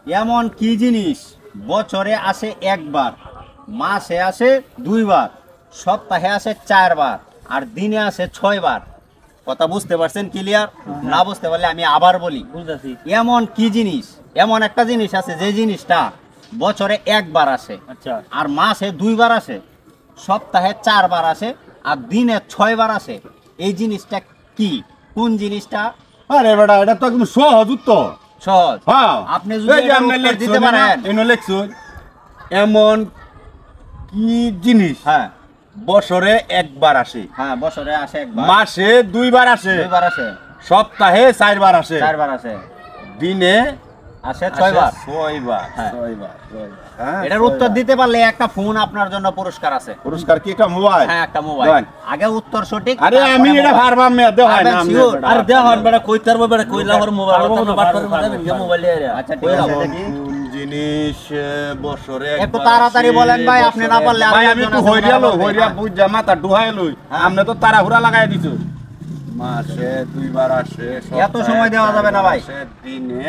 এমন কি জিনিস বছরে আসে একবার, মাসে আসে দুইবার, সপ্তাহে আসে 4 বার, আর দিনে আসে 6 বার? কথা বুঝতে পারছেন ক্লিয়ার? না বুঝতে পারলে আমি আবার বলি। বুঝতেছি। এমন কি জিনিস, এমন একটা জিনিস আছে যে জিনিসটা বছরে একবার আসে, আচ্ছা। আর মাসে 2 বার আসে, সপ্তাহে 4 বার আসে, আর দিনে 6 বার আসে। এই জিনিসটা কি? কোন জিনিসটা? আরে বেটা, এটা তো একদম সহজ উত্তর। সহজ। হ্যাঁ, আপনি যদি এটার উত্তর দিতে পারেন। লিখছুন এমন কি জিনিস হ্যাঁ বছরে একবার আসে, হ্যাঁ, বছরে আসে একবার, মাসে 2 বার আসে, 2 বার আসে, সপ্তাহে 4 বার আসে, 4 বার আসে, দিনে আসে 6 বার। 6 বার। হ্যাঁ। 6 বার। হ্যাঁ, এটার 6 উত্তর বার। দিতে পারলে একটা ফোন আপনার জন্য পুরস্কার আছে। পুরস্কার কি একটা মোবাইল? হ্যাঁ, একটা মোবাইল। দেন। আগে উত্তর সঠিক। আরে তারপরে আমি এটা মোবাইল। পারবাম না, দেও হয় না পারবেন, আমি sure? বেটা। আর দেহ হন বেটা কইতে পারবো বেটা কইলা হর মোবাইল পারবো কথা না, বাট পারবো, করে পারবো, মোবাইল এর আচ্ছা ঠিক কইলা আছে, বল। দেখি। কোন জিনিস বছরে একটু একবার তাড়াতাড়ি আসে, বলেন ভাই, আপনি না বছরে পারলে একবার। ভাই আরেকজন আমি একটু আছে, হইরিয়া ওনারা বলবে। হইরিয়া হ্যাঁ। বুঝা মাথা ডুহাই লই। হ্যাঁ। আপনি তো তাড়াহুড়া লাগাই দিছো। মাসে 2 বার আসে, এত সময় দেওয়া যাবে না ভাই। দিনে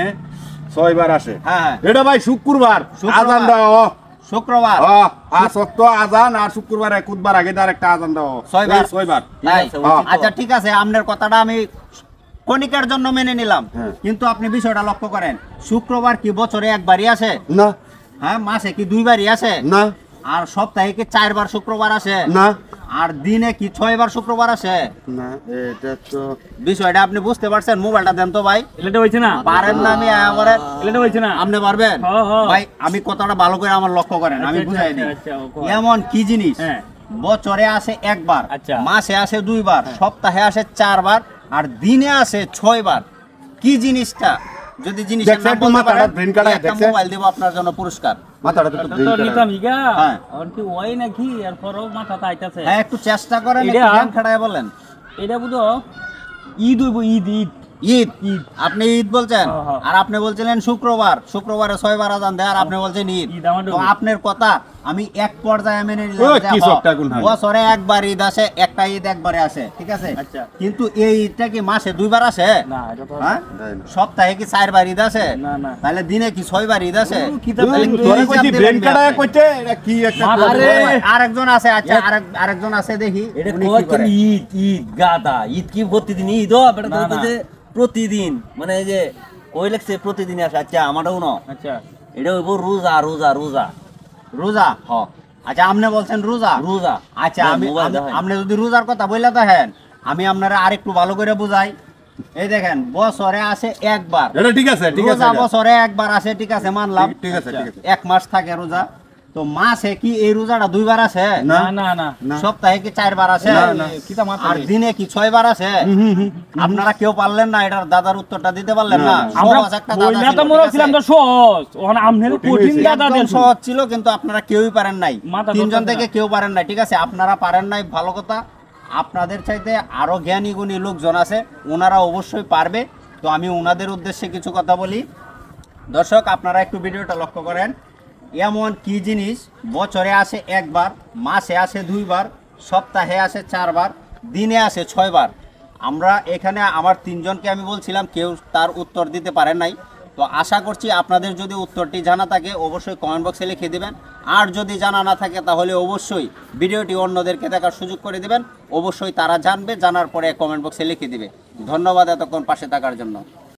6 বার আসে। হ্যাঁ। এটা ভাই শুক্রবার। শুক্রবার। আজান দাও। শুক্রবার। আসক্ত আজান, আর শুক্রবার কুতবার আগে তার একটা আজান দাও। 6 বার। 6 বার। তাই? ঠিক আছে, উচিত তো। আচ্ছা ঠিক আছে, আপনার কথাটা আমি ক্ষণিকের জন্য মেনে নিলাম, হ্যাঁ। কিন্তু আপনি বিষয়টা লক্ষ্য করেন, শুক্রবার কি বছরে একবারই আসে? না হ্যাঁ, মাসে কি 2 বারই আসে? না আর সপ্তাহে কি 4 বার শুক্রবার আসে? না আর দিনে কি 6 বার শুক্রবার আসে? না, এটা তো বিষয়টা আপনি বুঝতে পারছেন? মোবাইলটা দেন তো ভাই। এলাটা হইছে না? পারেন না, আমি আমারে এলাটা হইছে না? আপনি পারবেন? হ্যাঁ, হ্যাঁ। ভাই আমি কথাটা ভালো করে আমার লক্ষ্য করেন, আমি আচ্ছা, বুঝাই আচ্ছা, দিই। আচ্ছা, ওকে। এমন কি জিনিস হ্যাঁ। বছরে আসে একবার, আচ্ছা। মাসে আসে 2 বার, সপ্তাহে আসে 4 বার, আর দিনে আসে 6 বার? কি জিনিসটা? যদি জিনিসের দেখছেন নাম একটু বলতে মাথাটা পারেন, brain কাটায় একটা দেখছেন? মোবাইল দেব আপনার জন্য পুরস্কার। মাথাটা তো এটা brain তো খারাপ। নিতাম ইগা। হ্যাঁ। আর কি ওই নাকি এরপরও মাথাটা আইতাছে। হ্যাঁ, একটু চেষ্টা করেন, এটা- একটু জ্ঞান খাটায় বলেন। এটা বুঝো ঈদ হইব, ঈদ ঈদ ঈদ। আপনি ঈদ বলছেন, হ্যাঁ, হ্যাঁ। আর আপনি বলছিলেন শুক্রবার, শুক্রবারে 6 বার আজান দেয়, আর আপনি বলছেন ঈদ। ঈদ আমার তো ঈদ। আপনার কথা আমি এক পর্যায়ে মেনে ওই নিলাম যে কি হ্যাঁ, সবটা গুণ হয়। বছরে একবার ঈদ আসে, একটা ঈদ একবারে আসে, ঠিক আছে? আচ্ছা। কিন্তু এই ঈদটা কি মাসে 2 বার আসে? না এটা তো হ্যাঁ? দেয় না। সপ্তাহে কি 4 বার ঈদ আসে? না, না। তাহলে দিনে কি 6 বার ঈদ আসে? তোরে কইছি ব্রেন কাটায় কইতে, এটা কি একটা মাথা আরে ধরে। আরেকজন আছে, আচ্ছা আরেকজন আছে, দেখি এটা উনি কয় কি করে। ঈদ ঈদ গাদা ঈদ কি প্রতিদিন ঈদ ও বেটা না, তো না। যে প্রতিদিন মানে এই যে কই লাগছে প্রতিদিন আসে। আচ্ছা আমারও না। আচ্ছা, এটা হইব রোজা রোজা রোজা রোজা। হ আচ্ছা, আপনি বলছেন রোজা। রোজা। আচ্ছা, না, আমি মোবাইল দেখাই। আপনি যদি রোজার কথা বললে দেখেন, আমি আপনারা আরেকটু ভালো করে বুঝাই। এই দেখেন, বছরে আসে একবার, এটা ঠিক আছে, ঠিক আছে রোজা এটা। বছরে একবার আসে, ঠিক আছে, মানলাম। ঠিক আছে, ঠিক আছে। 1 মাস থাকে রোজা, তো মাসে কি এই রোজাটা 2 বার আসে? না, না না না। সপ্তাহে কি 4 বার আসে? না, না। আর দিনে কি 6 বার আসে? আপনারা কেউ পারলেন না এটার দাদার উত্তরটা দিতে পারলেন না? না, না। আমরা সহজ একটা দাদা বইনা ছিল, তো ঠিক মোরা আছে? ছিলাম তো সহজ ওখানে আমনের কঠিন কঠিন হয়েছে। দাদা একদম দেন সহজ ছিল, কিন্তু আপনারা কেউই পারেন নাই। মাথা 3 জন ধরতেছে থেকে না। কেউ পারেন নাই, ঠিক আছে? আপনারা পারেন নাই, ভালো কথা। আপনাদের চাইতে আরো জ্ঞানী গুণী লোকজন আছে, ওনারা অবশ্যই পারবে। তো আমি ওনাদের উদ্দেশ্যে কিছু কথা বলি। দর্শক, আপনারা একটু ভিডিওটা লক্ষ্য করেন। এমন কি জিনিস বছরে আসে একবার, মাসে আসে 2 বার, সপ্তাহে আসে 4 বার, দিনে আসে 6 বার? আমরা এখানে আমার 3 জনকে আমি বলছিলাম, কেউ তার উত্তর দিতে পারেন নাই। তো আশা করছি আপনাদের যদি উত্তরটি জানা থাকে অবশ্যই কমেন্ট বক্সে লিখে দিবেন, আর যদি জানা না থাকে তাহলে অবশ্যই ভিডিওটি অন্যদেরকে দেখার সুযোগ করে দিবেন। অবশ্যই তারা জানবে, জানার পরে কমেন্ট বক্সে লিখে দিবে। ধন্যবাদ এতক্ষণ পাশে থাকার জন্য।